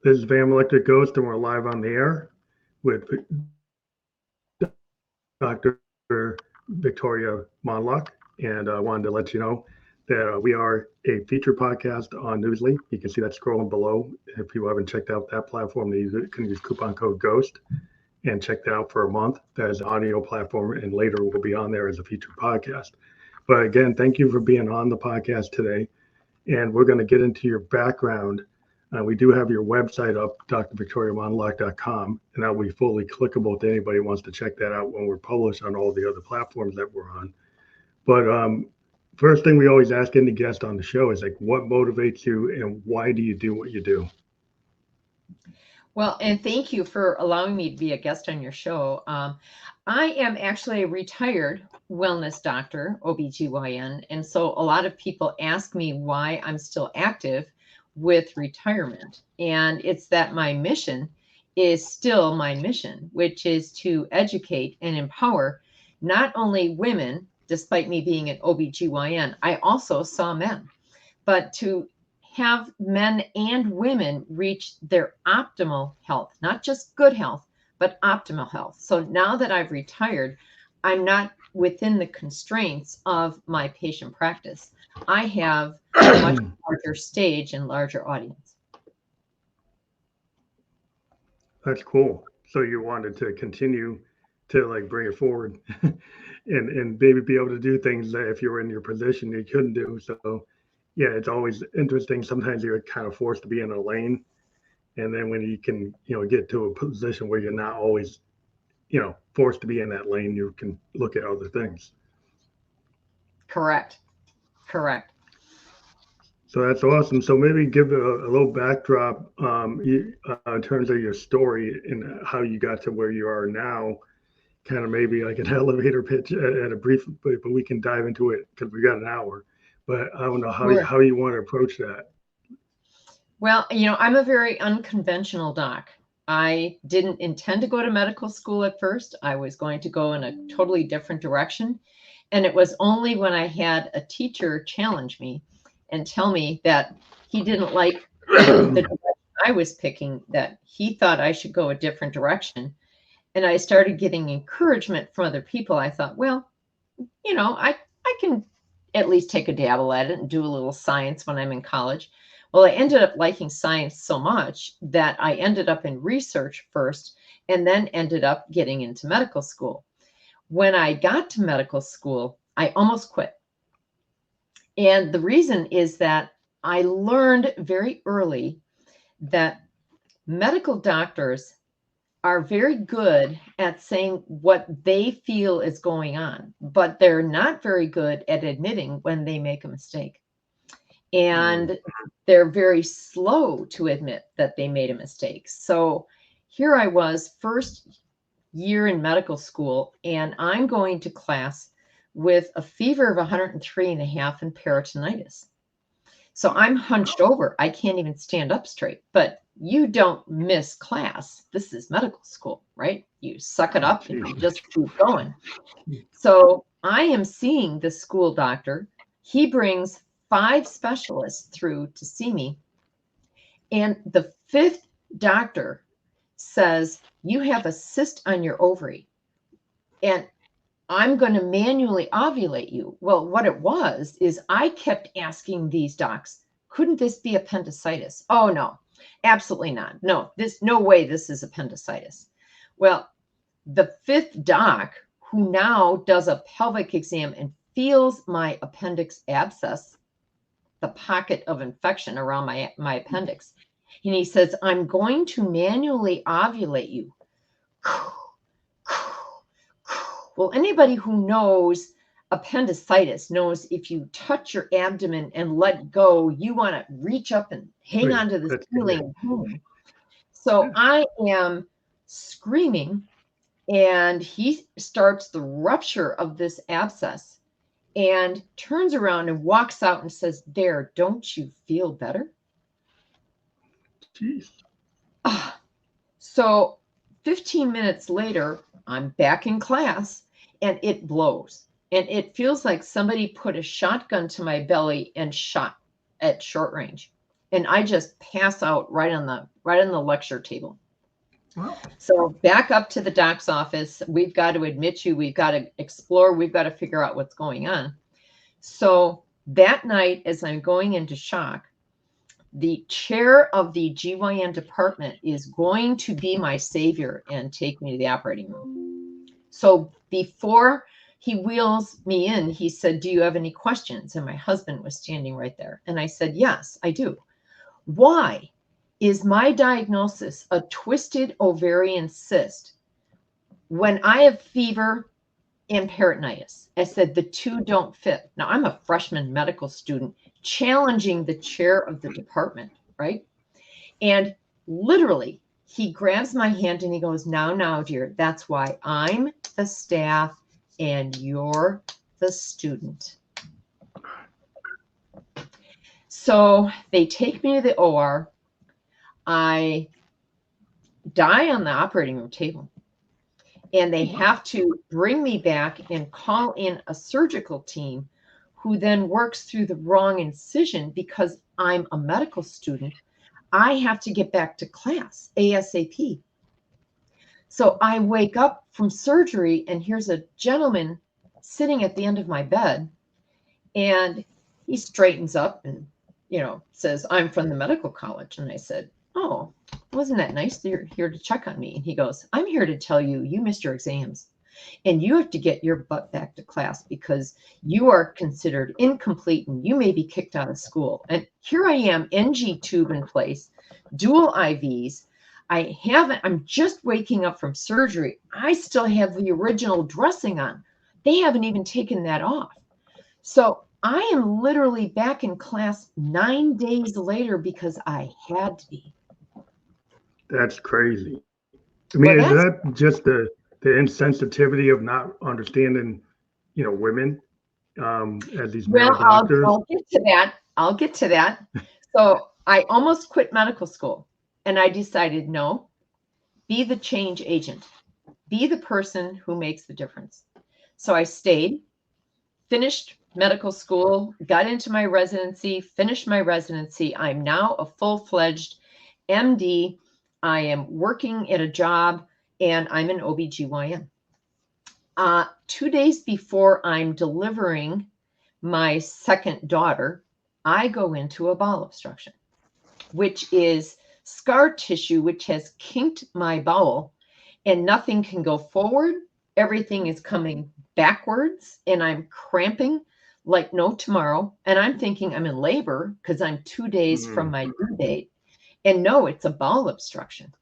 This is Van Electric Ghost, and we're live on the air with Dr. Victoria Mondloch. And I wanted to let you know that we are a feature podcast on Newsly. You can see that scrolling below. If you haven't checked out that platform, you can use coupon code GHOST and check that out for a month. That is an audio platform, and later we'll be on there as a featured podcast. But again, thank you for being on the podcast today. And we're going to get into your background. We do have your website up, drvictoriamondloch.com, and that will be fully clickable to anybody who wants to check that out when we're published on all the other platforms that we're on. But first thing we always ask any guest on the show is like, what motivates you and why do you do what you do? Well, and thank you for allowing me to be a guest on your show. I am actually a retired wellness doctor, OBGYN, and so a lot of people ask me why I'm still active with retirement. And it's that my mission is still my mission, which is to educate and empower not only women, despite me being an OBGYN, I also saw men, but to have men and women reach their optimal health, not just good health, but optimal health. So now that I've retired, I'm not within the constraints of my patient practice. I have a much larger stage and larger audience. That's cool. So you wanted to continue to like bring it forward and maybe be able to do things that if you were in your position you couldn't do. So yeah, it's always interesting. Sometimes you're kind of forced to be in a lane. And then when you can, get to a position where you're not always, forced to be in that lane, you can look at other things. Correct. So that's awesome. So maybe give a little backdrop in terms of your story and how you got to where you are now. Kind of maybe like an elevator pitch at a brief, but we can dive into it because we got an hour. But I don't know how you want to approach that. Well, I'm a very unconventional doc. I didn't intend to go to medical school at first. I was going to go in a totally different direction. And it was only when I had a teacher challenge me and tell me that he didn't like the direction I was picking, that he thought I should go a different direction. And I started getting encouragement from other people. I thought, well, I can at least take a dabble at it and do a little science when I'm in college. Well, I ended up liking science so much that I ended up in research first and then ended up getting into medical school. When I got to medical school, I almost quit. And the reason is that I learned very early that medical doctors are very good at saying what they feel is going on, but they're not very good at admitting when they make a mistake. And they're very slow to admit that they made a mistake. So here I was, first year in medical school, and I'm going to class with a fever of 103.5 and peritonitis. So I'm hunched over. I can't even stand up straight. But you don't miss class. This is medical school, right? You suck it up and you just keep going. So I am seeing the school doctor. He brings 5 specialists through to see me. And the 5th doctor says, you have a cyst on your ovary and I'm going to manually ovulate you. Well, what it was is I kept asking these docs, couldn't this be appendicitis? Oh, no, absolutely not. No way this is appendicitis. Well, the 5th doc, who now does a pelvic exam and feels my appendix abscess, the pocket of infection around my appendix, and he says, I'm going to manually ovulate you. Well, anybody who knows appendicitis knows if you touch your abdomen and let go, you want to reach up and hang onto the ceiling. So I am screaming, and he starts the rupture of this abscess and turns around and walks out and says, there, don't you feel better? Jeez. So 15 minutes later, I'm back in class and it blows. And it feels like somebody put a shotgun to my belly and shot at short range. and I just pass out right on the lecture table. Wow. So back up to the doc's office. We've got to admit you. We've got to explore. We've got to figure out what's going on. So that night, as I'm going into shock, the chair of the GYN department is going to be my savior and take me to the operating room. So before he wheels me in, he said, "Do you have any questions?" And my husband was standing right there. And I said, "Yes, I do. Why is my diagnosis a twisted ovarian cyst when I have fever and peritonitis?" I said, "The two don't fit." Now, I'm a freshman medical student challenging the chair of the department, right? And literally, he grabs my hand and he goes, now, dear, that's why I'm the staff and you're the student." So they take me to the OR. I die on the operating room table. And they have to bring me back and call in a surgical team who then works through the wrong incision because I'm a medical student. I have to get back to class ASAP. So I wake up from surgery and here's a gentleman sitting at the end of my bed, and he straightens up and, says, "I'm from the medical college." And I said, "Oh, wasn't that nice that you're here to check on me?" And he goes, "I'm here to tell you, you missed your exams and you have to get your butt back to class because you are considered incomplete and you may be kicked out of school." And here I am, NG tube in place, dual IVs. I'm just waking up from surgery. I still have the original dressing on. They haven't even taken that off. So I am literally back in class 9 days later because I had to be. That's crazy. I mean, is that just the insensitivity of not understanding, women as these male doctors? I'll get to that. I'll get to that. So I almost quit medical school, and I decided, no, be the change agent. Be the person who makes the difference. So I stayed, finished medical school, got into my residency, finished my residency. I'm now a full-fledged MD. I am working at a job, and I'm an OBGYN. 2 days before I'm delivering my second daughter, I go into a bowel obstruction, which is scar tissue, which has kinked my bowel, and nothing can go forward. Everything is coming backwards, and I'm cramping like no tomorrow. And I'm thinking I'm in labor because I'm 2 days from my due date. And no, it's a bowel obstruction.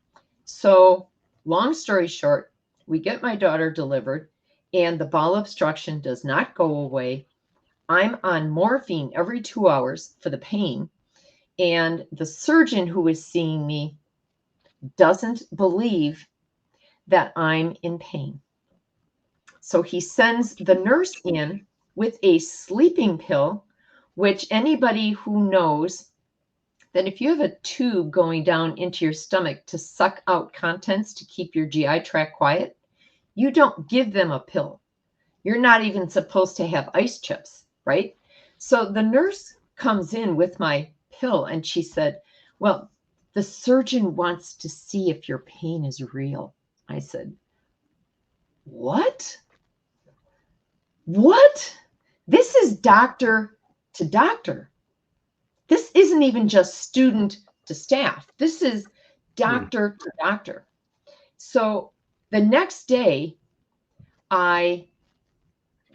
So long story short, we get my daughter delivered, and the bowel obstruction does not go away. I'm on morphine every 2 hours for the pain. And the surgeon who is seeing me doesn't believe that I'm in pain. So he sends the nurse in with a sleeping pill, which anybody who knows that if you have a tube going down into your stomach to suck out contents to keep your GI tract quiet, you don't give them a pill. You're not even supposed to have ice chips, right? So the nurse comes in with my pill and she said, "Well, the surgeon wants to see if your pain is real." I said, "What? What? This is doctor to doctor. This isn't even just student to staff. This is doctor to doctor." So the next day,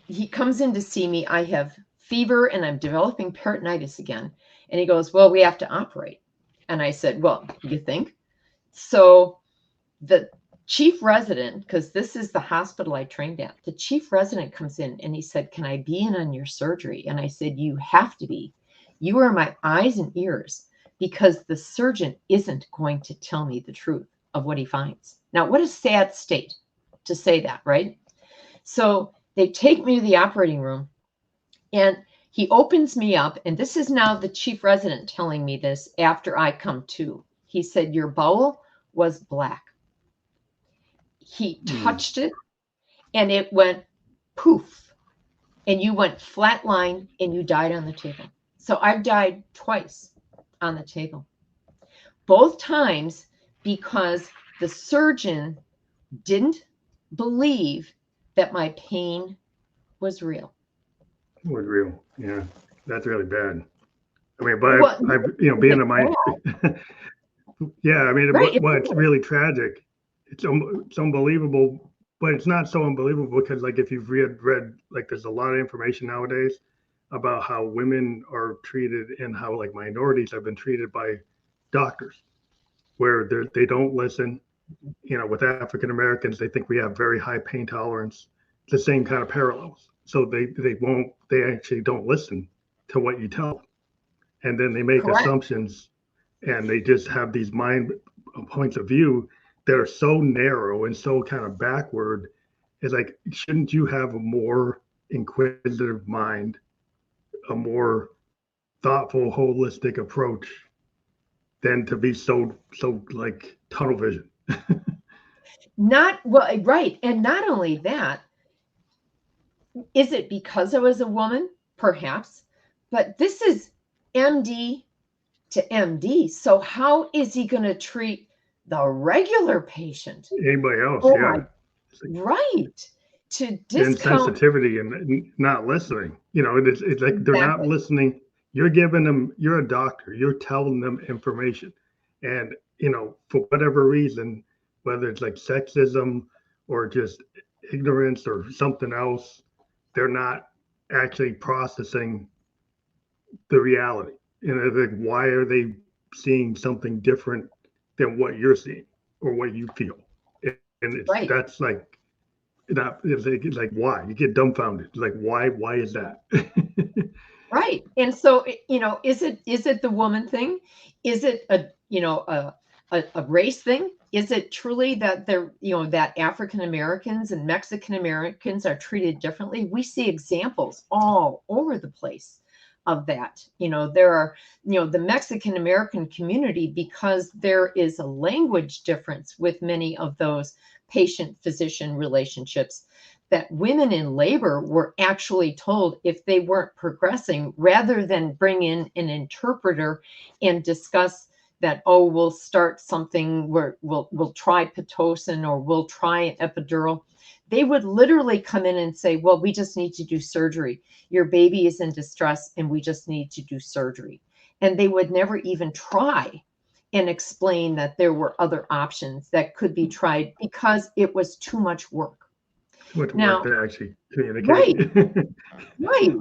he comes in to see me. I have fever and I'm developing peritonitis again. And he goes, "Well, we have to operate." And I said, "Well, you think?" So the chief resident, because this is the hospital I trained at, the chief resident comes in and he said, "Can I be in on your surgery?" And I said, "You have to be. You are my eyes and ears, because the surgeon isn't going to tell me the truth of what he finds." Now, what a sad state to say that, right? So they take me to the operating room and he opens me up. And this is now the chief resident telling me this after I come to. He said, "Your bowel was black." He touched it and it went poof, and you went flatline and you died on the table. So I've died twice on the table. Both times because the surgeon didn't believe that my pain was real. Was real. Yeah, that's really bad. I mean, but Well, being it's a mind, bad, yeah, I mean, right? what's really tragic, it's unbelievable, but it's not so unbelievable because, like, if you've read, like, there's a lot of information nowadays about how women are treated and how, like, minorities have been treated by doctors, where they don't listen. With African Americans, they think we have very high pain tolerance, the same kind of parallels. So they actually don't listen to what you tell them, and then they make Correct. assumptions, and they just have these mind points of view that are so narrow and so kind of backward. It's like, shouldn't you have a more inquisitive mind, a more thoughtful, holistic approach than to be so like tunnel vision? Not well, right. And not only that, is it because I was a woman? Perhaps. But this is MD to MD. So how is he going to treat the regular patient? Anybody else? Oh my, Yeah. It's like right. To the discount insensitivity and not listening. It's like they're not exactly. listening. You're giving them. You're a doctor. You're telling them information, and for whatever reason, whether it's like sexism or just ignorance or something else, they're not actually processing the reality. Like, why are they seeing something different than what you're seeing or what you feel? And Right. that's like not it's like why you get dumbfounded, like why is that? Right. And so, is it the woman thing? Is it a race thing? Is it truly that that African Americans and Mexican Americans are treated differently? We see examples all over the place of that. There are, the Mexican American community, because there is a language difference with many of those patient physician relationships, that women in labor were actually told if they weren't progressing, rather than bring in an interpreter and discuss that, oh, we'll start something where we'll try pitocin or we'll try an epidural. They would literally come in and say, well, we just need to do surgery. Your baby is in distress and we just need to do surgery. And they would never even try and explain that there were other options that could be tried because it was too much work. Too much work Now, to actually communicate. right, right.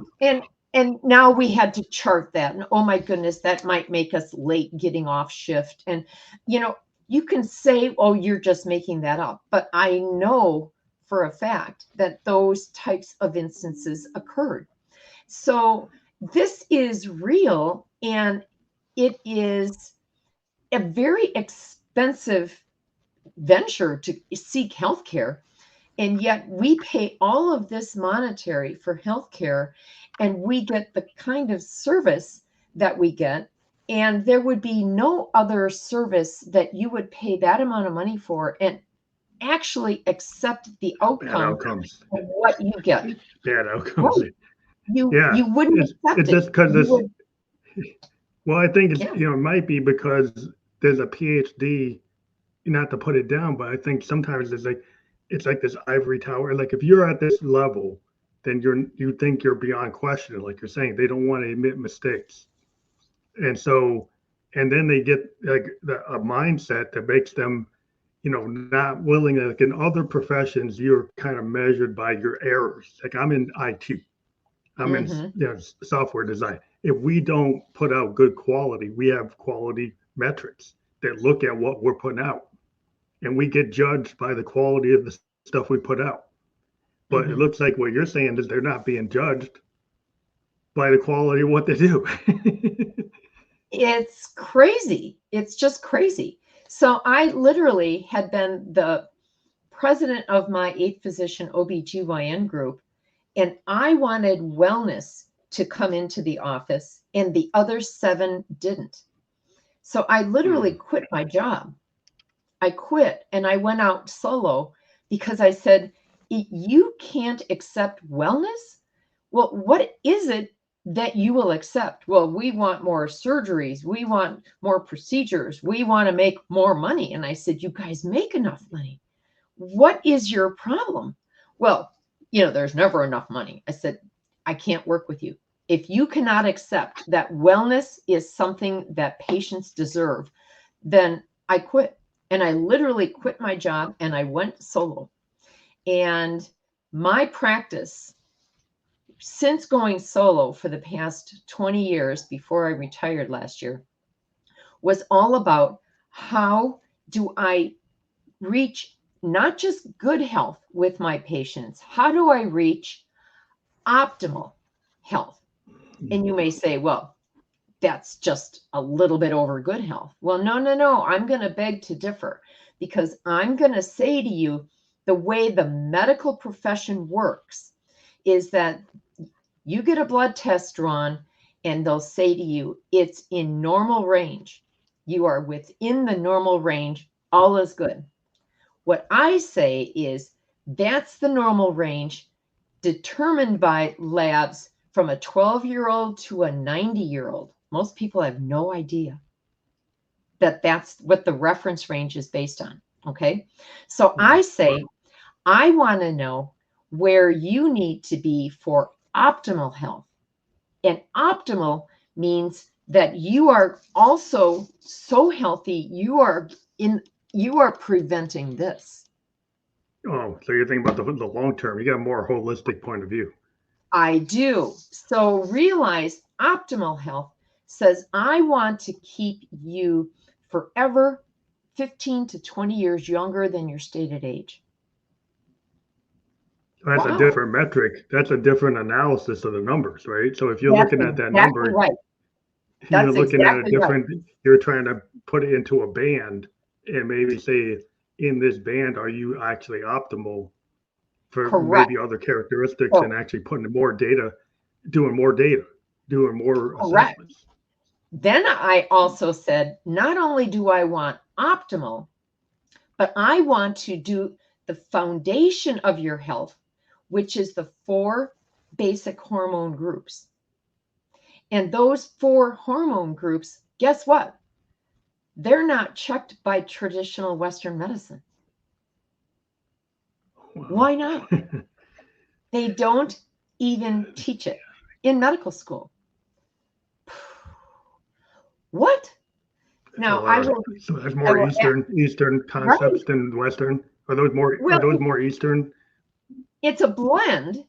And now we had to chart that. And oh my goodness, that might make us late getting off shift. And you know, you can say, oh, you're just making that up. But I know for a fact that those types of instances occurred. So this is real, and it is a very expensive venture to seek healthcare, and yet we pay all of this monetary for healthcare, and we get the kind of service that we get. And there would be no other service that you would pay that amount of money for and actually accept the Bad outcome outcomes. of what you get. Bad outcomes. Right. You Yeah, you wouldn't accept it's it. just because You this. would, Well, I think yeah. it might be because there's a PhD. Not to put it down, but I think sometimes it's like this ivory tower. Like, if you're at this level, then you think you're beyond question. Like you're saying, they don't want to admit mistakes, and so and then they get like a mindset that makes them not willing. Like in other professions, you're kind of measured by your errors. Like I'm in IT, I'm in Hmm. software design. If we don't put out good quality, we have quality metrics that look at what we're putting out, and we get judged by the quality of the stuff we put out. But it Hmm. looks like what you're saying is they're not being judged by the quality of what they do. It's crazy. It's just crazy. So I literally had been the president of my 8 physician OBGYN group, and I wanted wellness to come into the office, and the other 7 didn't. So I literally Hmm. quit my job. I quit and I went out solo because I said, you can't accept wellness? Well, what is it that you will accept. Well, we want more surgeries. We want more procedures. We want to make more money. And I said, you guys make enough money. What is your problem? Well, there's never enough money. I said, I can't work with you. If you cannot accept that wellness is something that patients deserve, then I quit. And I literally quit my job and I went solo. And my practice, since going solo for the past 20 years before I retired last year, was all about how do I reach not just good health with my patients, how do I reach optimal health? And you may say, well, that's just a little bit over good health. Well, no. I'm going to beg to differ, because I'm going to say to you, the way the medical profession works is that you get a blood test drawn and they'll say to you, it's in normal range. You are within the normal range. All is good. What I say is that's the normal range determined by labs from a 12-year-old to a 90-year-old. Most people have no idea that that's what the reference range is based on. Okay. So I say, I want to know where you need to be for optimal health. And optimal means that you are also so healthy, you are preventing this. Oh, so you're thinking about the long term. You got a more holistic point of view. I do. So realize optimal health says, I want to keep you forever 15 to 20 years younger than your stated age. That's a Wow. different metric. That's a different analysis of the numbers, right? So if you're That's looking at that exactly number, right. you're That's looking at a exactly right. different, you're trying to put it into a band and maybe say, in this band, are you actually optimal for Correct. maybe other characteristics, So, and actually putting more data, doing more data, doing more correct. assessments. Then I also said, not only do I want optimal, but I want to do the foundation of your health, which is the 4 basic hormone groups. And those 4 hormone groups, guess what? They're not checked by traditional Western medicine. Wow. Why not? They don't even teach it in medical school. What? Now, So that's more Eastern concepts than Western. Are those more Eastern? It's a blend.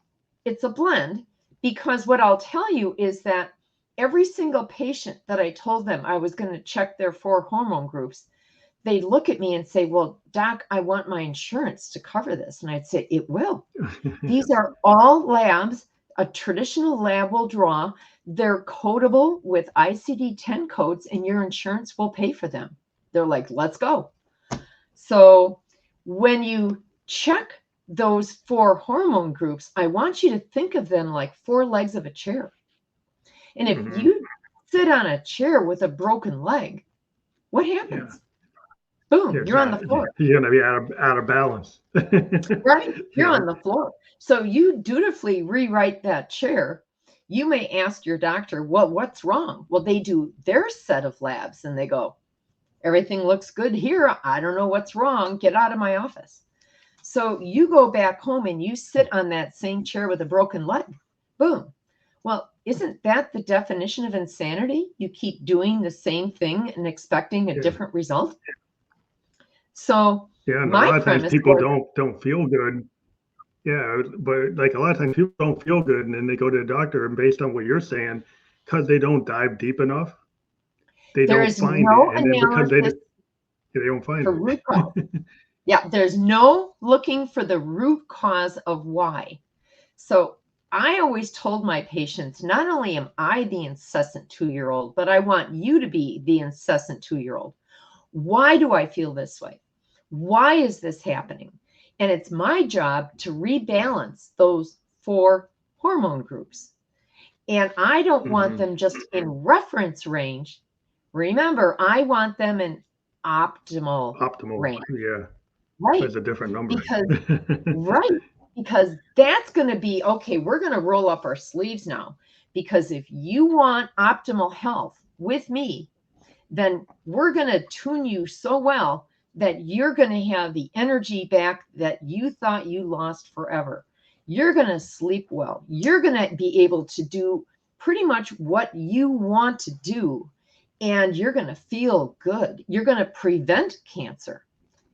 It's a blend, because what I'll tell you is that every single patient that I told them I was going to check their 4 hormone groups, they'd look at me and say, well, doc, I want my insurance to cover this. And I'd say, it will. These are all labs. A traditional lab will draw. They're codable with ICD-10 codes, and your insurance will pay for them. They're like, let's go. So when you check those 4 hormone groups, I want you to think of them like 4 legs of a chair. And if you sit on a chair with a broken leg, what happens? Yeah. Boom, you're on the floor. You're going to be out of balance. Right? You're on the floor. So you dutifully rewrite that chair. You may ask your doctor, well, what's wrong? Well, they do their set of labs and they go, everything looks good here. I don't know what's wrong. Get out of my office. So you go back home and you sit on that same chair with a broken leg. Boom. Well, isn't that the definition of insanity? You keep doing the same thing and expecting a different result. So a lot of times people don't feel good. Yeah, but like a lot of times people don't feel good, and then they go to the doctor, and based on what you're saying, because they don't dive deep enough, they don't find it, and then because they don't find it. Root cause. Yeah, there's no looking for the root cause of why. So I always told my patients, not only am I the incessant 2-year-old, but I want you to be the incessant 2-year-old. Why do I feel this way? Why is this happening? And it's my job to rebalance those 4 hormone groups. And I don't want them just in reference range. Remember, I want them in optimal range. Yeah. Right. That's a different number. Because that's going to be, okay, we're going to roll up our sleeves now, Because if you want optimal health with me, then we're going to tune you so well that you're going to have the energy back that you thought you lost forever. You're going to sleep well. You're going to be able to do pretty much what you want to do, and you're going to feel good. You're going to prevent cancer.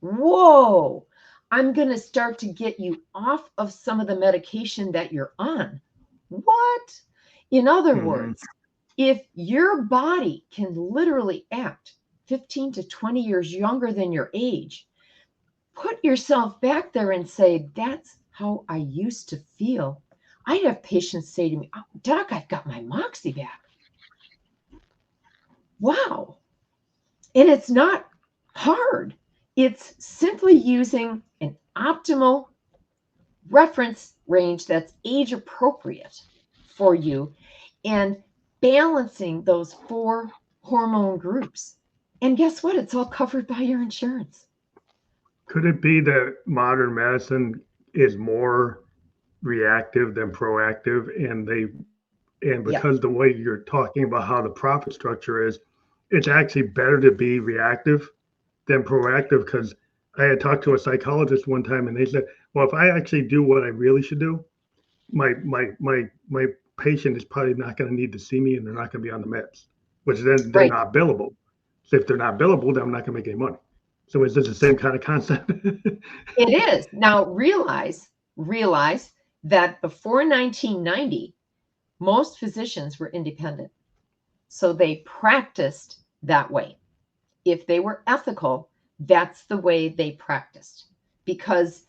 Whoa, I'm going to start to get you off of some of the medication that you're on. What? In other words, if your body can literally act 15 to 20 years younger than your age, put yourself back there and say, that's how I used to feel. I'd have patients say to me, oh, Doc, I've got my moxie back. Wow. And it's not hard. It's simply using an optimal reference range that's age appropriate for you and balancing those 4 hormone groups. And guess what? It's all covered by your insurance. Could it be that modern medicine is more reactive than proactive, and Yeah. because the way you're talking about how the profit structure is, it's actually better to be reactive than proactive? Because I had talked to a psychologist one time, and they said, well, if I actually do what I really should do, my patient is probably not going to need to see me, and they're not going to be on the meds, which then they're Right. not billable. So if they're not billable, then I'm not going to make any money. So is this the same kind of concept? It is. Now realize that before 1990, most physicians were independent. So they practiced that way. If they were ethical, that's the way they practiced. Because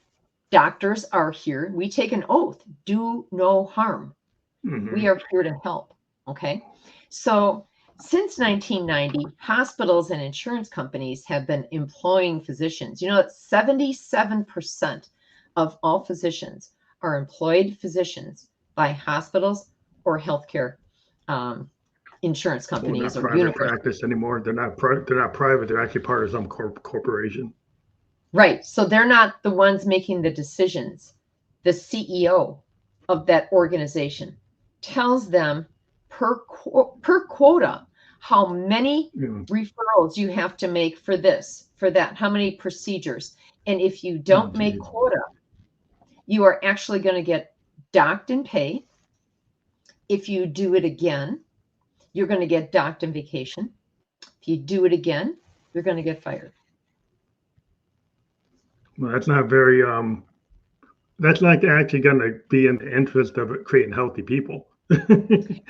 doctors are here, we take an oath, do no harm. We are here to help. Okay. So since 1990, hospitals and insurance companies have been employing physicians. You know, 77% of all physicians are employed physicians by hospitals or healthcare insurance Well, not companies or private universities. practice anymore. They're not private. They're actually part of some corporation. Right. So they're not the ones making the decisions. The CEO of that organization tells them per quota how many referrals you have to make for this, for that, how many procedures. And if you don't make quota, you are actually going to get docked in pay. If you do it again, you're going to get docked in vacation. If you do it again, you're going to get fired. Well, that's not very. That's not actually going to be in the interest of creating healthy people. It's in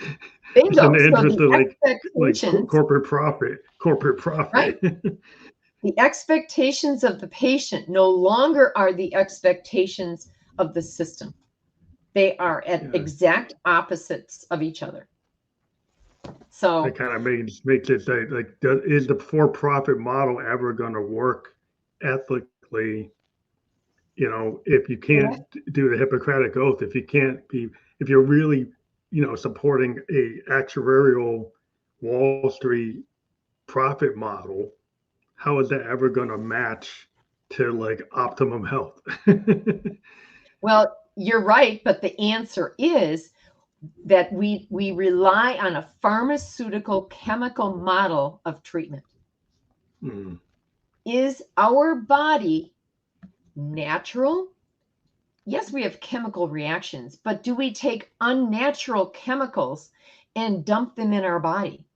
Bingo. the So interest the of expectations, corporate profit. Corporate right? profit. The expectations of the patient no longer are the expectations of the system. They are at Yeah. exact opposites of each other. So That kind of makes it say, like, is the for-profit model ever going to work ethically? You know, if you can't do the Hippocratic oath, if you can't be, if you're really, supporting a actuarial Wall Street profit model, how is that ever going to match to like optimum health? well, you're right, but the answer is that we rely on a pharmaceutical chemical model of treatment. Is our body natural? Yes, we have chemical reactions, but do we take unnatural chemicals and dump them in our body?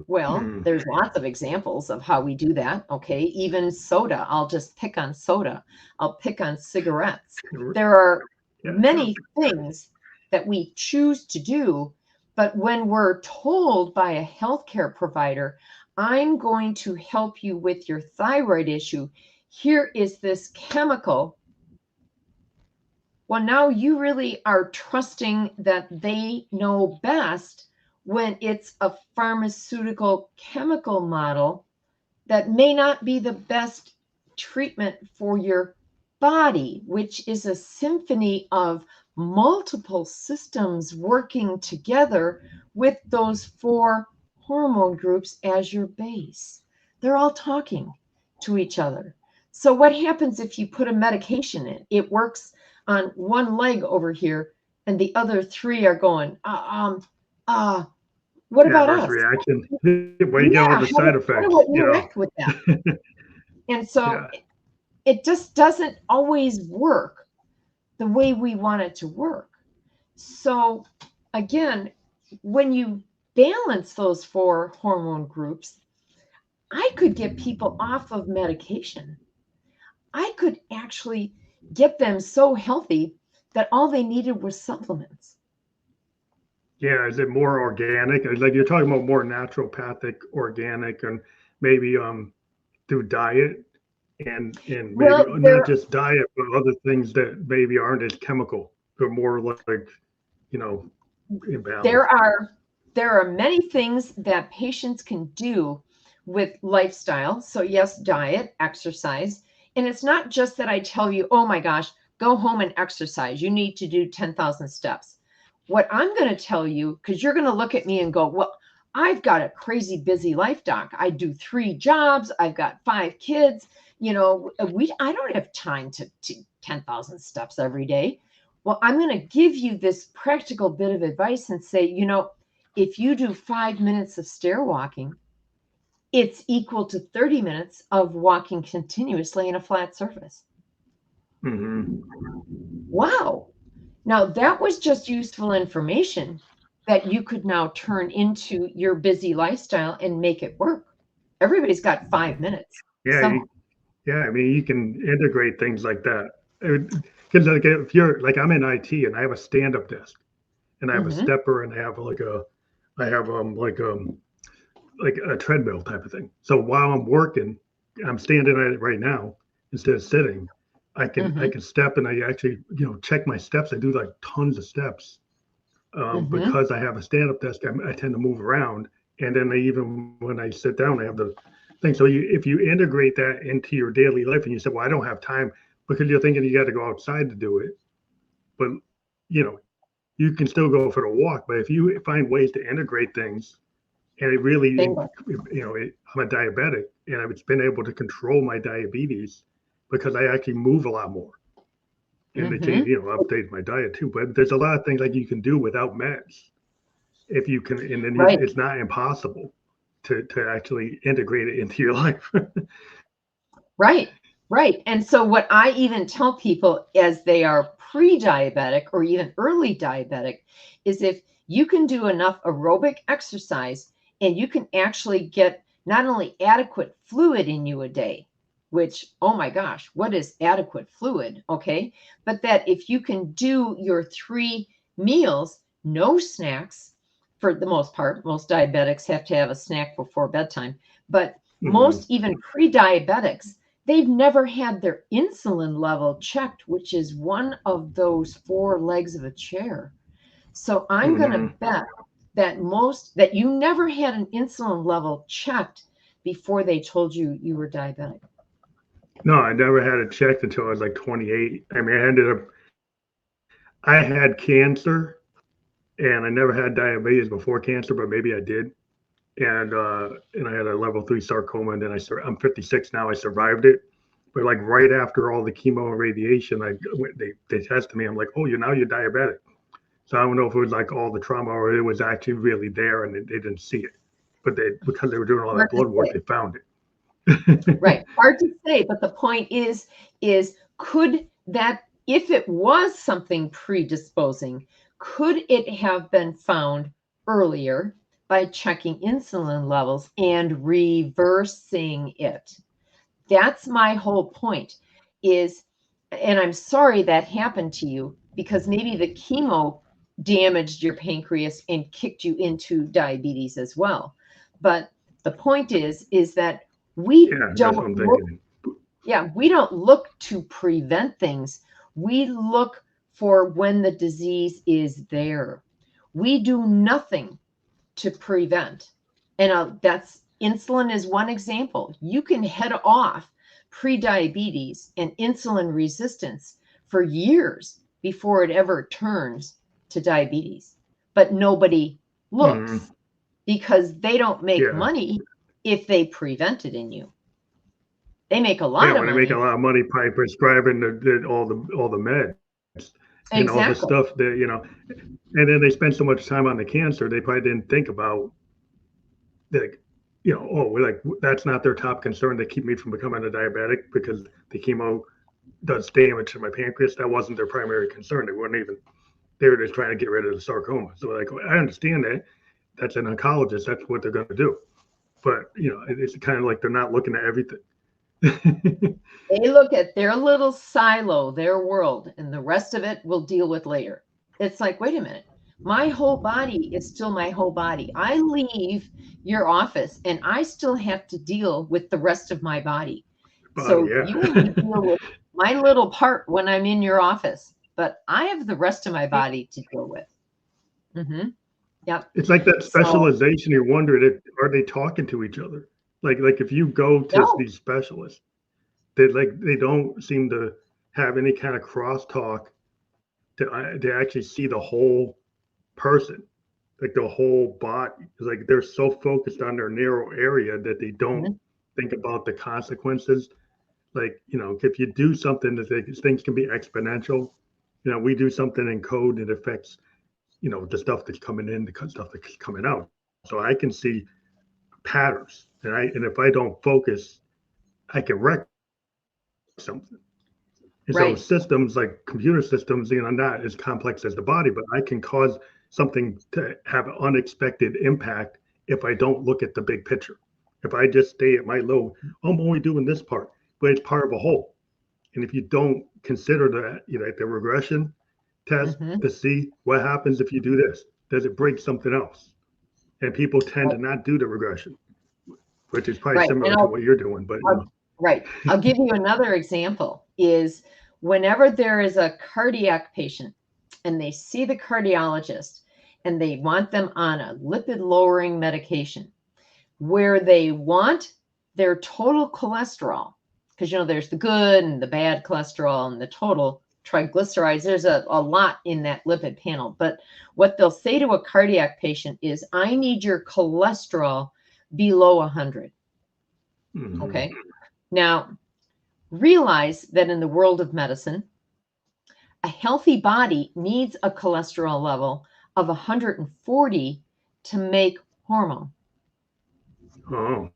Well, there's lots of examples of how we do that. Okay. Even soda. I'll just pick on soda. I'll pick on cigarettes. There are many things that we choose to do, but when we're told by a healthcare provider, I'm going to help you with your thyroid issue, here is this chemical. Well, now you really are trusting that they know best when it's a pharmaceutical chemical model that may not be the best treatment for your body, which is a symphony of multiple systems working together with those 4 hormone groups as your base. They're all talking to each other. So what happens if you put a medication in? It works on one leg over here, and the other 3 are going, what about Adverse us? reaction. Where you get all Yeah, the side how do effects, we interact with that? And so Yeah. it just doesn't always work the way we want it to work. So again, when you balance those 4 hormone groups, I could get people off of medication. I could actually get them so healthy that all they needed was supplements. Yeah. Is it more organic? Like you're talking about more naturopathic, organic, and maybe through diet and maybe Well, not just diet, but other things that maybe aren't as chemical. They're more like, you know, imbalanced. there are there are many things that patients can do with lifestyle. So yes, diet, exercise, and it's not just that I tell you, oh my gosh, go home and exercise. You need to do 10,000 steps. What I'm going to tell you, because you're going to look at me and go, well, I've got a crazy busy life, doc. I do 3 jobs. I've got 5 kids. I don't have time to 10,000 steps every day. Well, I'm going to give you this practical bit of advice and say, if you do 5 minutes of stair walking, it's equal to 30 minutes of walking continuously in a flat surface. Mm-hmm. Wow. Now, that was just useful information that you could now turn into your busy lifestyle and make it work. Everybody's got 5 minutes. Yeah. Some, Yeah. I mean, you can integrate things like that. Because like if you're like I'm in IT and I have a stand-up desk and I have a mhm, stepper and I have like a treadmill type of thing. So while I'm working, I'm standing at it right now instead of sitting. I mhm, can step and I actually check my steps. I do like tons of steps mhm. because I have a stand up desk. I tend to move around, and then even when I sit down, I have the thing. So if you integrate that into your daily life, and you say, "Well, I don't have time," because you're thinking you got to go outside to do it, but you know you can still go for the walk. But if you find ways to integrate things and it really, Bingo. I'm a diabetic, and I've been able to control my diabetes because I actually move a lot more, and they change, Mhm. update my diet too. But there's a lot of things like you can do without meds if you can, and then Right. it's not impossible to actually integrate it into your life. Right, right. And so, what I even tell people as they are pre diabetic or even early diabetic is if you can do enough aerobic exercise and you can actually get not only adequate fluid in you a day, which, oh my gosh, what is adequate fluid? Okay. But that if you can do your 3 meals, no snacks for the most part, most diabetics have to have a snack before bedtime, but Mm-hmm. most even pre diabetics, they've never had their insulin level checked, which is one of those 4 legs of a chair. So I'm going to Mm-hmm. bet that you never had an insulin level checked before they told you you were diabetic. No, I never had it checked until I was like 28. I mean, I had cancer, and I never had diabetes before cancer, but maybe I did. And I had a level 3 sarcoma, and then I'm 56 now. I survived it, but like right after all the chemo and radiation, they tested me. I'm like, oh, you're diabetic. So I don't know if it was like all the trauma or it was actually really there and they didn't see it, but they because they were doing all that Hard to blood work, say. they found Right. it. Hard to say, but the point is could that, if it was something predisposing, could it have been found earlier by checking insulin levels and reversing it? That's my whole point is, and I'm sorry that happened to you because maybe the chemo damaged your pancreas and kicked you into diabetes as well. But the point is that we Yeah, that's what don't I'm look, thinking. yeah, we don't look to prevent things. We look for when the disease is there. We do nothing to prevent. And that's insulin is one example. You can head off prediabetes and insulin resistance for years before it ever turns to diabetes. But nobody Mm-hmm. looks because they don't make Yeah, money if they prevent it in you. They make a yeah. lot of When they make a money. lot of money by prescribing all the meds, and all the Exactly. stuff that, and then they spend so much time on the cancer, they probably didn't think about like, oh, like that's not their top concern. They keep me from becoming a diabetic because the chemo does damage to my pancreas. That wasn't their primary concern. They weren't even, they were just trying to get rid of the sarcoma. So like, I understand that. That's an oncologist. That's what they're going to do. But it's kind of like they're not looking at everything. They look at their little silo, their world, and the rest of it we'll deal with later. It's like, wait a minute. My whole body is still my whole body. I leave your office and I still have to deal with the rest of my body. Body, So yeah. you only deal with my little part when I'm in your office, but I have the rest of my body to deal with. Mm-hmm. Yep. It's like that So, specialization. You're wondering, are they talking to each other? Like if you go to no. these specialists, they don't seem to have any kind of crosstalk to actually see the whole person, like the whole body. Like they're so focused on their narrow area that they don't Mhm. think about the consequences. Like if you do something that things can be exponential. We do something in code that affects the stuff that's coming in, the stuff that's coming out. So I can see patterns, and if I don't focus, I can wreck something. And so Right. systems like computer systems, not as complex as the body, but I can cause something to have an unexpected impact if I don't look at the big picture. If I just stay at my low, I'm only doing this part, but it's part of a whole. And if you don't consider that, like the regression test Mm-hmm. to see what happens if you do this, does it break something else? And people tend Right. to not do the regression, which is probably Right. And similar to what you're doing. But right. I'll give you another example is whenever there is a cardiac patient and they see the cardiologist and they want them on a lipid lowering medication where they want their total cholesterol, because there's the good and the bad cholesterol and the total triglycerides. There's a lot in that lipid panel. But what they'll say to a cardiac patient is, I need your cholesterol below 100. mm-hmm. Okay. Now, realize that in the world of medicine, a healthy body needs a cholesterol level of 140 to make hormone. Oh,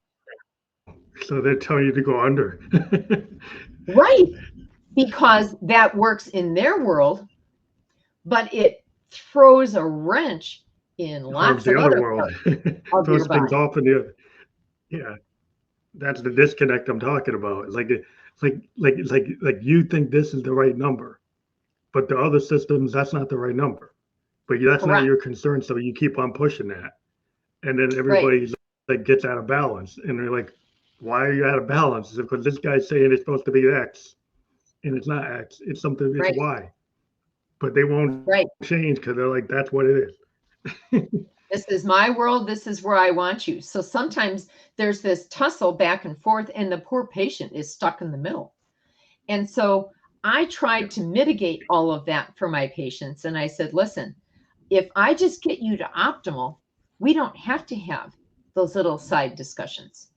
so they tell you to go under. Right. Because that works in their world, but it throws a wrench in Harms lots the of other other world. parts of your Throws things body. off in the yeah. That's the disconnect I'm talking about. It's like you think this is the right number, but the other systems that's not the right number. But that's not Correct. your concern, so you keep on pushing that, and then Right. everybody's like gets out of balance, and they're like, "Why are you out of balance?" Because this guy's saying it's supposed to be X, and it's not X. It's something. It's Right. Y, but they won't Right. change because they're like, "That's what it is." This is my world. This is where I want you. So sometimes there's this tussle back and forth, and the poor patient is stuck in the middle. And so I tried to mitigate all of that for my patients. And I said, listen, if I just get you to optimal, we don't have to have those little side discussions.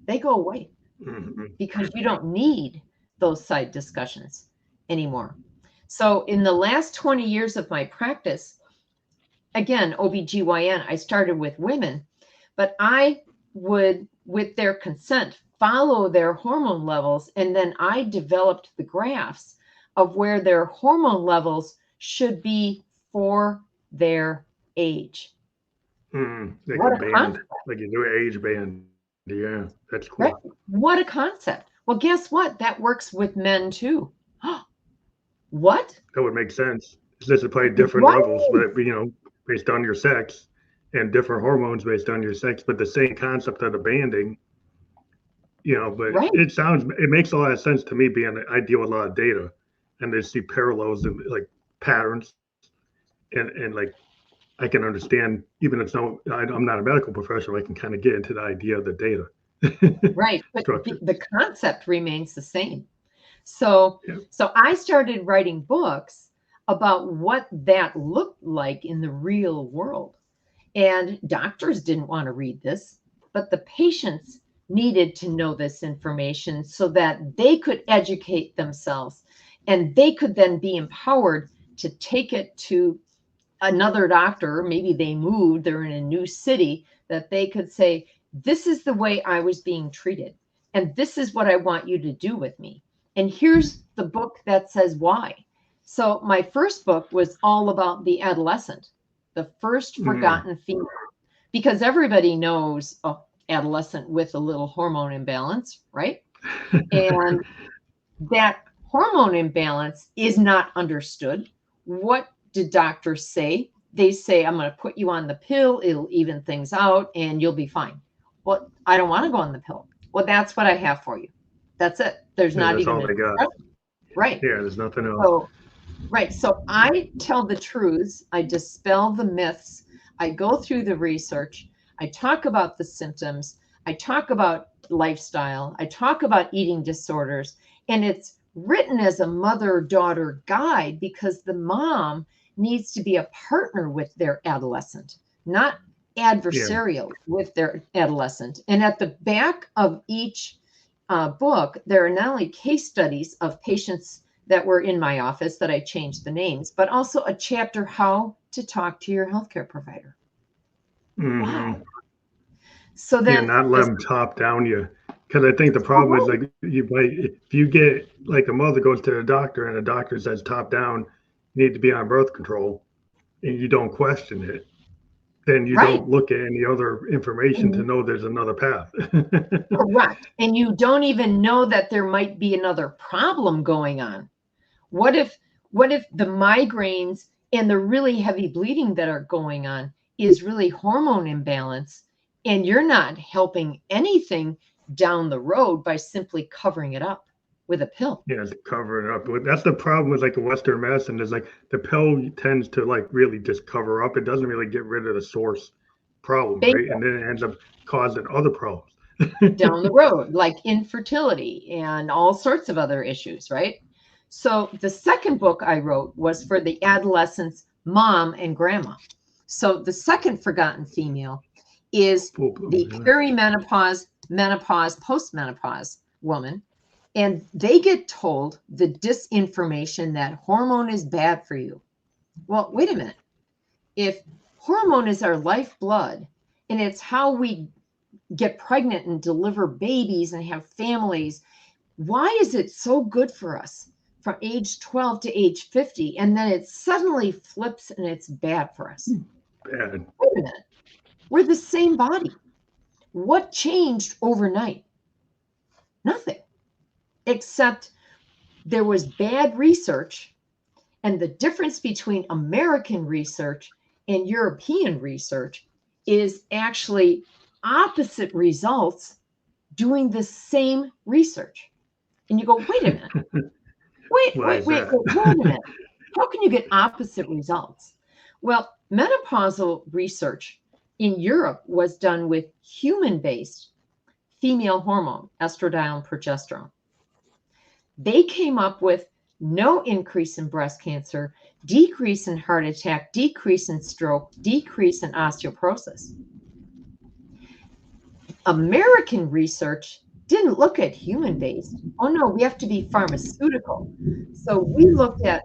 They go away Mhm. because you don't need those side discussions anymore. So in the last 20 years of my practice, again, OBGYN, I started with women, but I would, with their consent, follow their hormone levels. And then I developed the graphs of where their hormone levels should be for their age. Like a What a band, concept, like you do an age band. Yeah, that's cool. right? What a concept. Well, guess what? That works with men too. What? That would make sense. It's just to play different levels, Right, but based on your sex, and different hormones based on your sex, but the same concept of the banding. But right. it makes a lot of sense to me. Being I deal with a lot of data, and they see parallels and like patterns, and like I can understand even if I'm not a medical professional, I can kind of get into the idea of the data Right. But structure. the concept remains the same. So, Yeah. so I started writing books about what that looked like in the real world. And doctors didn't want to read this, but the patients needed to know this information so that they could educate themselves and they could then be empowered to take it to another doctor, maybe they moved, they're in a new city, that they could say, this is the way I was being treated, and this is what I want you to do with me. And here's the book that says why. So my first book was all about the adolescent, the first forgotten female, because everybody knows adolescent with a little hormone imbalance, right? And that hormone imbalance is not understood. What did doctors say? They say, I'm going to put you on the pill. It'll even things out and you'll be fine. Well, I don't want to go on the pill. Well, that's what I have for you. That's it. There's not that's even all they got. Right. Yeah, there's nothing else. So, right. So I tell the truths. I dispel the myths. I go through the research. I talk about the symptoms. I talk about lifestyle. I talk about eating disorders. And it's written as a mother-daughter guide because the mom needs to be a partner with their adolescent, not adversarial with their adolescent. And at the back of each book, there are not only case studies of patients that were in my office that I changed the names, but also a chapter how to talk to your healthcare provider. Wow. So then, not let them top down you, because I think the problem is like if you get like a mother goes to the doctor and the doctor says top down, you need to be on birth control, and you don't question it, then you don't look at any other information to know there's another path. Correct. And you don't even know that there might be another problem going on. What if the migraines and the really heavy bleeding that are going on is really hormone imbalance, and you're not helping anything down the road by simply covering it up with a pill? Yeah, to cover it up. That's the problem with like the Western medicine is like the pill tends to like really just cover up. It doesn't really get rid of the source problem, right? And then it ends up causing other problems down the road, like infertility and all sorts of other issues, right? So the second book I wrote was for the adolescent's mom and grandma. So the second forgotten female is the perimenopause, menopause, postmenopause woman. And they get told the disinformation that hormone is bad for you. Well, wait a minute. If hormone is our lifeblood and it's how we get pregnant and deliver babies and have families, why is it so good for us from age 12 to age 50? And then it suddenly flips and it's bad for us. Bad. Wait a minute. We're the same body. What changed overnight? Nothing. Except there was bad research, and the difference between American research and European research is actually opposite results doing the same research. And you go, wait a minute. Wait a minute. How can you get opposite results? Well, menopausal research in Europe was done with human-based female hormone, estradiol and progesterone. They came up with no increase in breast cancer, decrease in heart attack, decrease in stroke, decrease in osteoporosis. American research didn't look at human-based. Oh no, we have to be pharmaceutical. So we looked at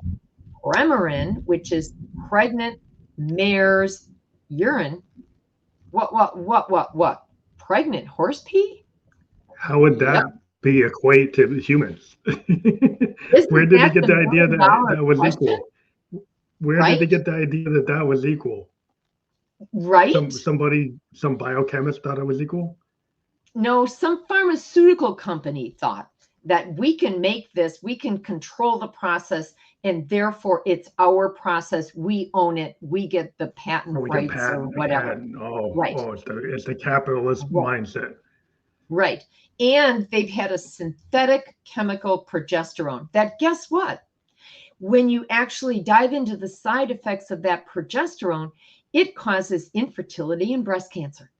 Premarin, which is pregnant mare's urine. What? Pregnant horse pee? How would that be equate to humans? Where did they get the idea that was equal? Where did they get the idea that that was equal? Right? Some biochemist thought it was equal? No, some pharmaceutical company thought that we can make this, we can control the process, and therefore it's our process. We own it. We get the patent rights or whatever. Right. It's the capitalist mindset. Right. And they've had a synthetic chemical progesterone that, guess what? When you actually dive into the side effects of that progesterone, it causes infertility and breast cancer.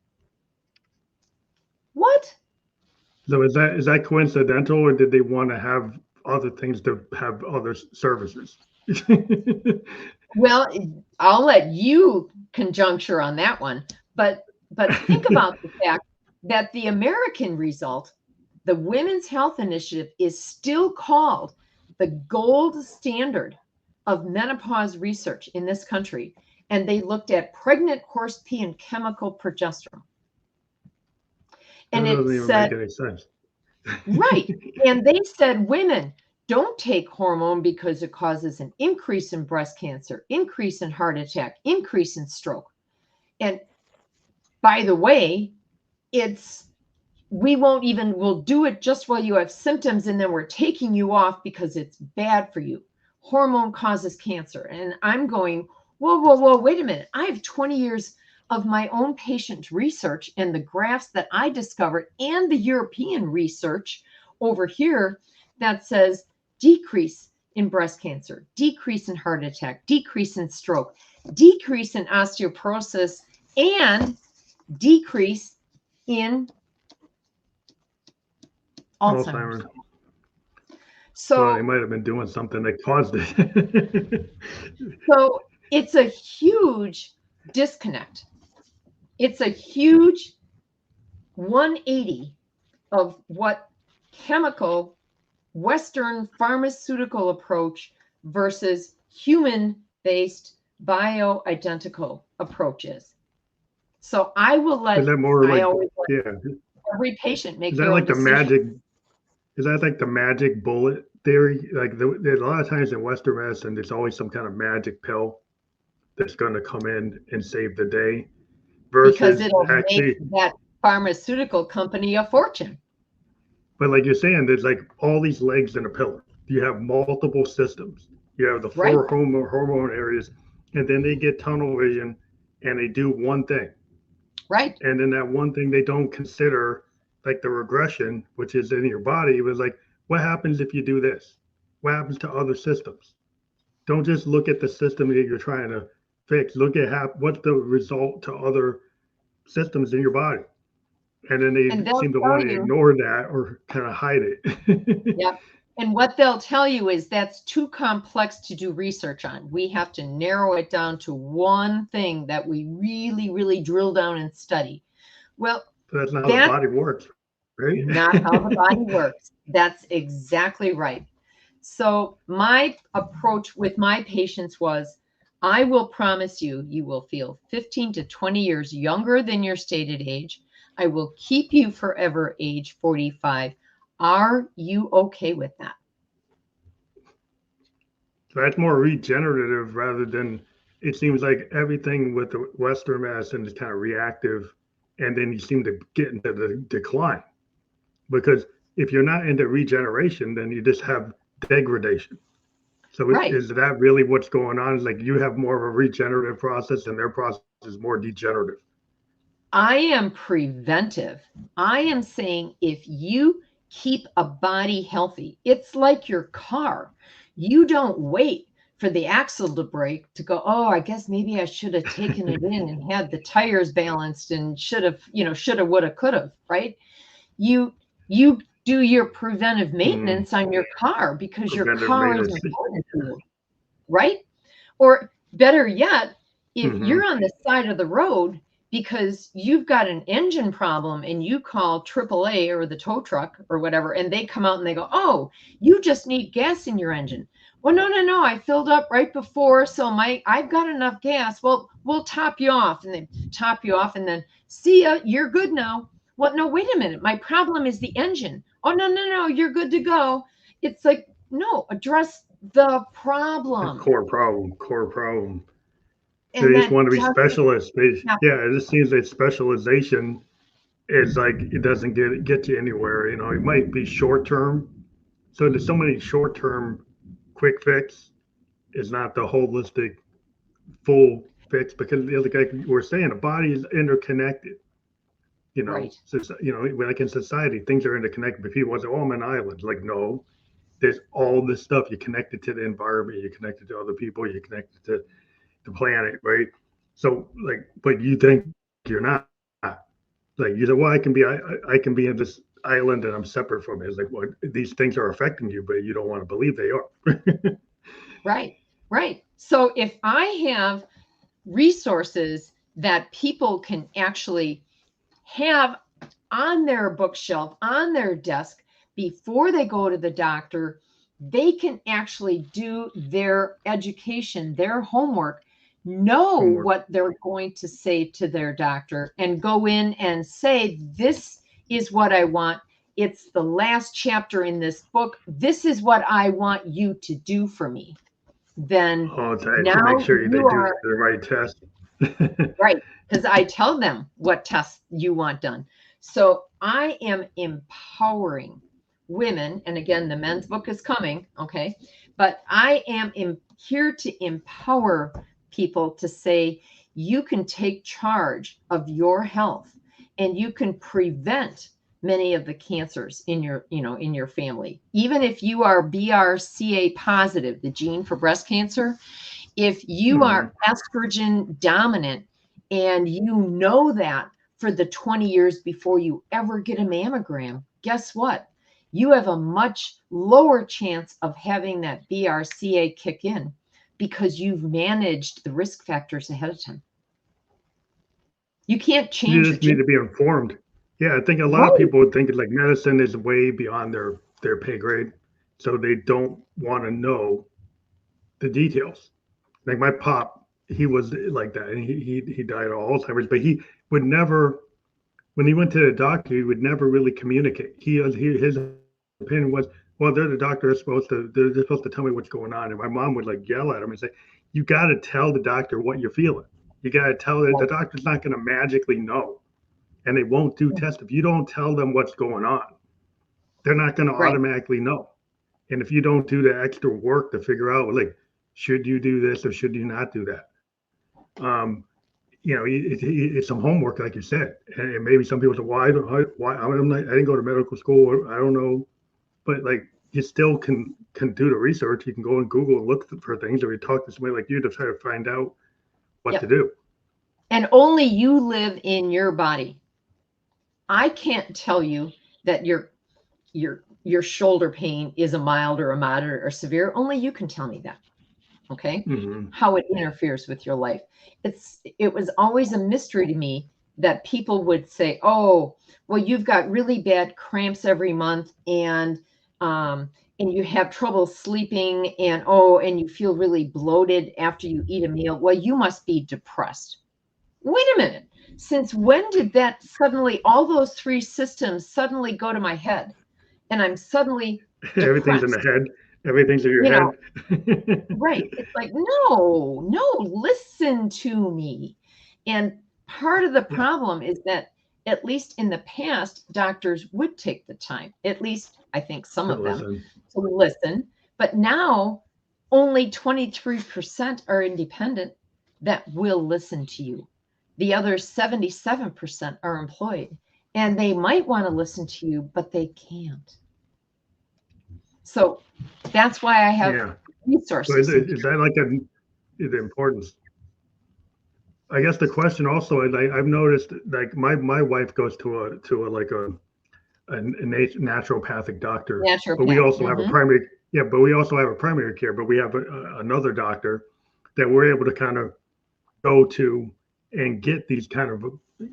What? So is that coincidental, or did they want to have other things to have other services? Well, I'll let you conjecture on that one, but think about the fact that the American result, the Women's Health Initiative, is still called the gold standard of menopause research in this country, and they looked at pregnant horse pee and chemical progesterone. And That it doesn't even make said, any sense. right. And they said, women, don't take hormone because it causes an increase in breast cancer, increase in heart attack, increase in stroke. And by the way, we'll do it just while you have symptoms, and then we're taking you off because it's bad for you. Hormone causes cancer. And I'm going, whoa, wait a minute. I have 20 years of my own patient research and the graphs that I discovered and the European research over here that says decrease in breast cancer, decrease in heart attack, decrease in stroke, decrease in osteoporosis, and decrease in Alzheimer's. So they might have been doing something that caused it. So it's a huge disconnect. It's a huge 180 of what chemical Western pharmaceutical approach versus human-based bioidentical approach is. So I will let every patient make their own decision. Is that like the magic bullet theory? Like there's a lot of times in Western medicine, there's always some kind of magic pill that's going to come in and save the day. Because it'll make that pharmaceutical company a fortune. But like you're saying, there's like all these legs in a pillar. You have multiple systems. You have the four hormone areas, and then they get tunnel vision and they do one thing. Right. And then that one thing they don't consider, like the regression, which is in your body, was like, what happens if you do this? What happens to other systems? Don't just look at the system that you're trying to fix. Look at what's the result to other systems in your body. And then they seem to want to ignore that or kind of hide it. Yep. And what they'll tell you is that's too complex to do research on. We have to narrow it down to one thing that we really, really drill down and study. Well, that's not how the body works, right? Not how the body works. That's exactly right. So my approach with my patients was, I will promise you, you will feel 15 to 20 years younger than your stated age. I will keep you forever age 45. Are you okay with that? So that's more regenerative rather than, it seems like everything with the Western medicine is kind of reactive, and then you seem to get into the decline. Because if you're not into regeneration, then you just have degradation. So is that really what's going on? Is like you have more of a regenerative process and their process is more degenerative? I am preventive. I am saying if you keep a body healthy, it's like your car. You don't wait for the axle to break to go, oh, I guess maybe I should have taken it in and had the tires balanced and should have, woulda, could have, right? You do your preventive maintenance on your car because your car is important to you, right? Or better yet, if you're on the side of the road because you've got an engine problem and you call AAA or the tow truck or whatever, and they come out and they go, oh, you just need gas in your engine. Well, no, I filled up right before, so I've got enough gas. Well, we'll top you off. And they top you off and then, see ya, you're good now. Well, no, wait a minute. My problem is the engine. Oh, no, you're good to go. It's like, no, address the problem. Core problem. And they just want to be specialists. It just seems that specialization is like, it doesn't get you anywhere. It might be short term. So there's so many short term quick fix is not the holistic full fix, because like we're saying, the body is interconnected. So, like in society, things are interconnected. But people say, oh, I'm an island. Like, no, there's all this stuff. You're connected to the environment. You're connected to other people. You're connected to the planet, right? So, like, but you think you're not. Like, you say, well, I can be in this island and I'm separate from it. It's like, well, these things are affecting you, but you don't want to believe they are. Right. So if I have resources that people can actually have on their bookshelf, on their desk, before they go to the doctor, they can actually do their education, their homework, know what they're going to say to their doctor, and go in and say, this is what I want. It's the last chapter in this book. This is what I want you to do for me. Then To make now sure they you do are the right test. right, because I tell them what tests you want done. So I am empowering women, and again, the men's book is coming, okay? But I am here to empower people to say, you can take charge of your health and you can prevent many of the cancers in your, in your family. Even if you are BRCA positive, the gene for breast cancer, if you are estrogen dominant and you know that for the 20 years before you ever get a mammogram, guess what? You have a much lower chance of having that BRCA kick in because you've managed the risk factors ahead of time. You can't change You your just need gene. to be informed. Yeah, I think a lot of Right. people would think like medicine is way beyond their pay grade, so they don't want to know the details. Like my pop, he was like that, and he died of Alzheimer's, but he would never, when he went to the doctor, he would never really communicate. His opinion was, well, they're the doctor, they're supposed to tell me what's going on, and my mom would like yell at him and say, you got to tell the doctor what you're feeling. You got to tell the Right. doctor's not going to magically know, and they won't do tests if you don't tell them what's going on. They're not going to Right. automatically know. And if you don't do the extra work to figure out, like, should you do this or should you not do that? It's some homework, like you said. And maybe some people say, why I didn't go to medical school. I don't know. But like, you still can do the research. You can go on Google and look for things, or you talk to somebody like you to try to find out what to Yep. do. And only you live in your body. I can't tell you that your shoulder pain is a mild or a moderate or severe. Only you can tell me that. Okay. Mm-hmm. How it interferes with your life. It was always a mystery to me that people would say, oh, well, you've got really bad cramps every month, and you have trouble sleeping, and you feel really bloated after you eat a meal. Well, you must be depressed. Wait a minute. Since when did that suddenly, all those three systems suddenly go to my head and I'm suddenly Everything's in the depressed? head. Everything's in your You know, head. right. It's like, no, listen to me. And part of the Yeah. problem is that, at least in the past, doctors would take the time, at least I think some To of them, listen. to listen. But now only 23% are independent that will listen to you. The other 77% are employed, and they might want to listen to you, but they can't. So that's why I have Yeah. So resources and is that like the importance? I guess the question also is I've noticed like my wife goes to a like a naturopathic doctor, but we naturopath. also have a primary but we also have a primary care, but we have another doctor that we're able to kind of go to and get these kind of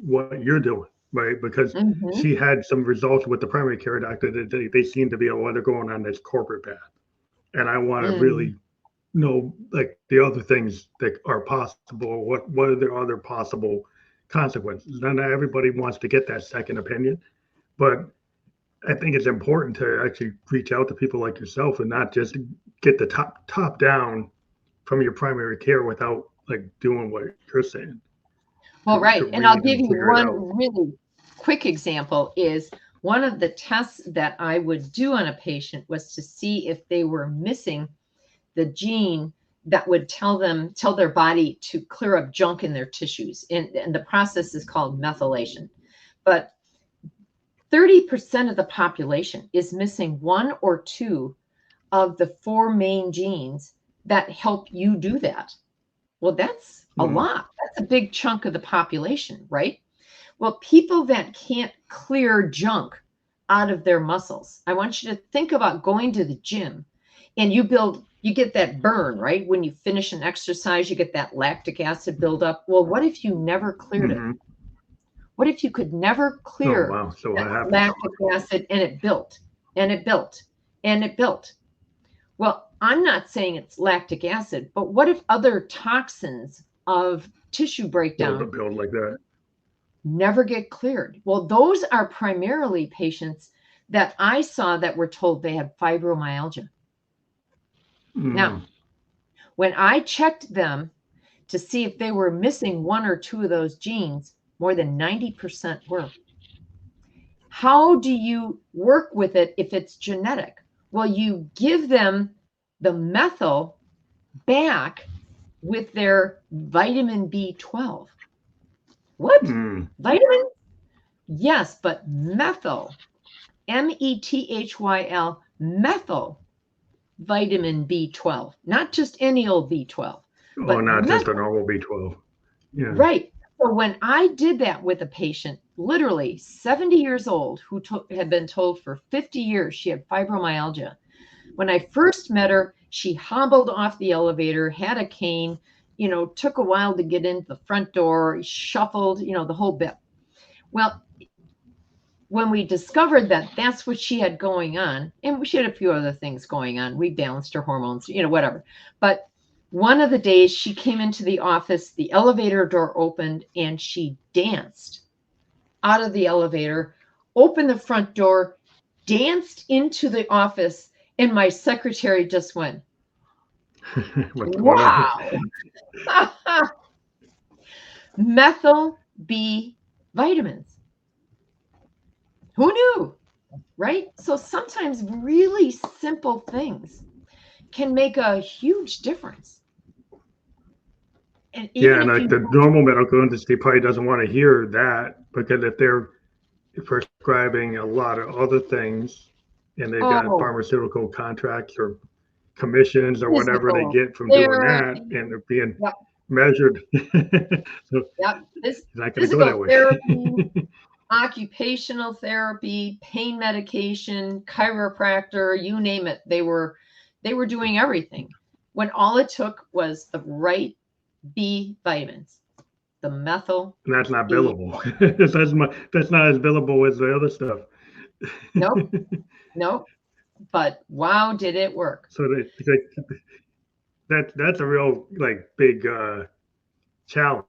what you're doing, right? Because Mm-hmm. she had some results with the primary care doctor that they seem to be they're going on this corporate path, and I want to Mm. really know like the other things that are possible. What are the other possible consequences? Not everybody wants to get that second opinion, but I think it's important to actually reach out to people like yourself and not just get the top down from your primary care without like doing what you're saying Well, to right. And I'll read give and you figure it one out. really quick example is one of the tests that I would do on a patient was to see if they were missing the gene that would tell their body to clear up junk in their tissues. And the process is called methylation. But 30% of the population is missing one or two of the four main genes that help you do that. Well, that's a Mm-hmm. lot. That's a big chunk of the population, right? Well, people that can't clear junk out of their muscles, I want you to think about going to the gym and you get that burn, right? When you finish an exercise, you get that lactic acid buildup. Well, what if you never cleared it? Mm-hmm. What if you could never Oh clear wow! So that what happens? lactic acid and it built and it built and it built? Well, I'm not saying it's lactic acid, but what if other toxins of tissue breakdown build like that. never get cleared? Well, those are primarily patients that I saw that were told they had fibromyalgia. Now, when I checked them to see if they were missing one or two of those genes, more than 90% were. How do you work with it if it's genetic? Well, you give them the methyl back with their vitamin B12. What? Vitamin? Yes, but methyl, methyl, methyl vitamin B12, not just any old B12. But not just a normal B12. Yeah. Right. So when I did that with a patient, literally 70 years old, who had been told for 50 years she had fibromyalgia. When I first met her, she hobbled off the elevator, had a cane, took a while to get into the front door, shuffled, the whole bit. Well, when we discovered that that's what she had going on, and she had a few other things going on, we balanced her hormones, whatever. But one of the days she came into the office, the elevator door opened, and she danced out of the elevator, opened the front door, danced into the office, and my secretary just went, wow. Methyl B vitamins. Who knew? Right? So sometimes really simple things can make a huge difference. And like the normal medical industry probably doesn't want to hear that, because if they're prescribing a lot of other things and they've got pharmaceutical contracts or commissions or whatever they get from doing that, and they're being measured. So it's not going to go that way. Therapy, occupational therapy, pain medication, chiropractor, you name it. They were doing everything when all it took was the right B vitamins, the methyl. And that's not billable. That's not as billable as the other stuff. Nope. But wow, did it work? So that's a real big challenge,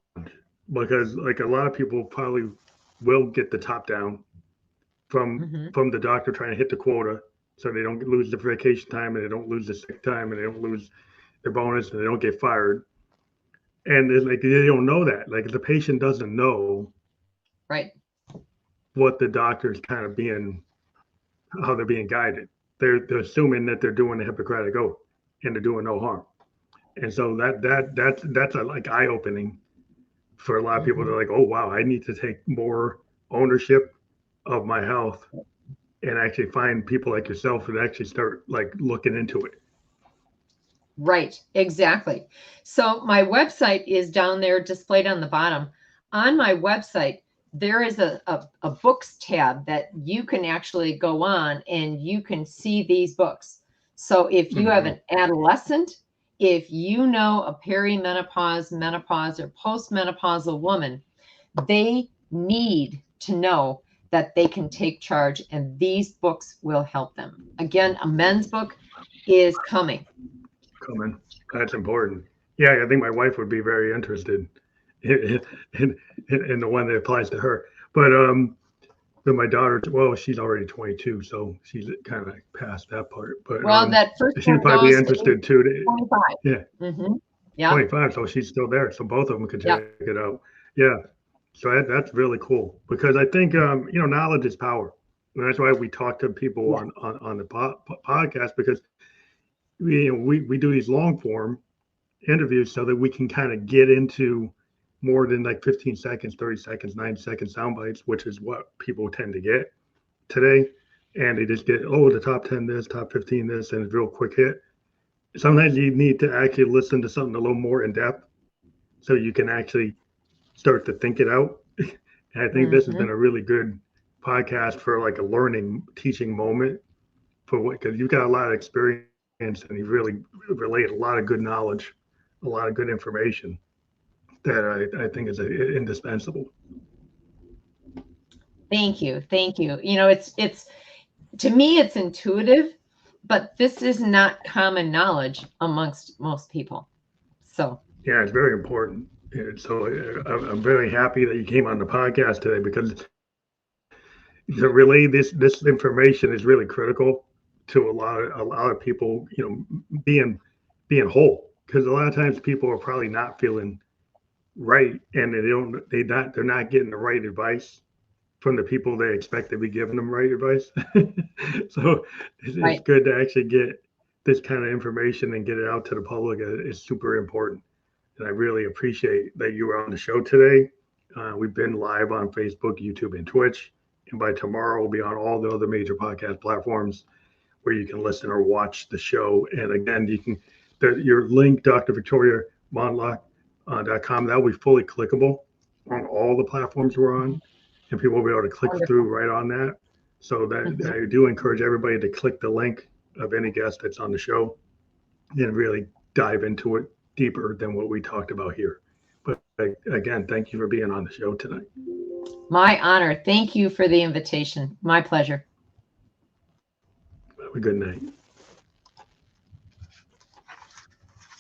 because a lot of people probably will get the top down from the doctor trying to hit the quota, so they don't lose the vacation time, and they don't lose the sick time, and they don't lose their bonus, and they don't get fired. And it's they don't know that. The patient doesn't know what the doctor's kind of how they're being guided. They're assuming that they're doing the Hippocratic Oath and they're doing no harm. And so that's eye opening for a lot of people. They're oh wow, I need to take more ownership of my health and actually find people like yourself and actually start looking into it. Right, exactly. So my website is down there displayed on the bottom. On my website, there is a books tab that you can actually go on and you can see these books. So if you have an adolescent, if you know a perimenopause, menopause, or postmenopausal woman, they need to know that they can take charge, and these books will help them. Again, a men's book is coming. That's important. Yeah, I think my wife would be very interested in the one that applies to her. But my daughter, well, she's already 22, so she's kind of past that part. But that first she'd probably be interested too. 25. Yeah. 25. So she's still there. So both of them could check it out. Yeah. So that's really cool, because I think knowledge is power, and that's why we talk to people on the podcast, because we do these long form interviews so that we can kind of get into more than 15 seconds, 30 seconds, 9-second sound bites, which is what people tend to get today. And they just get, the top 10 this, top 15 this, and it's real quick hit. Sometimes you need to actually listen to something a little more in depth so you can actually start to think it out. And I think this has been a really good podcast for a learning, teaching moment because you've got a lot of experience and you really relate a lot of good knowledge, a lot of good information that I think is indispensable. Thank you. It's to me, it's intuitive. but this is not common knowledge amongst most people. So Yeah, it's very important. And so I'm very happy that you came on the podcast today because to relay this information is really critical to a lot of people. Being whole, because a lot of times people are probably not feeling right, and they're not getting the right advice from the people they expect to be giving them right advice. So it's right. good to actually get this kind of information and get it out to the public. It's super important. And I really appreciate that you were on the show today. We've been live on Facebook, YouTube, and Twitch. And by tomorrow, we'll be on all the other major podcast platforms where you can listen or watch the show. And again, your link, drvictoriamondloch.com, that will be fully clickable on all the platforms we're on. And people will be able to click through Wonderful. right on that. So that Mhm. I do encourage everybody to click the link of any guest that's on the show and really dive into it deeper than what we talked about here. But again, thank you for being on the show tonight. My honor. Thank you for the invitation. My pleasure. Have a good night.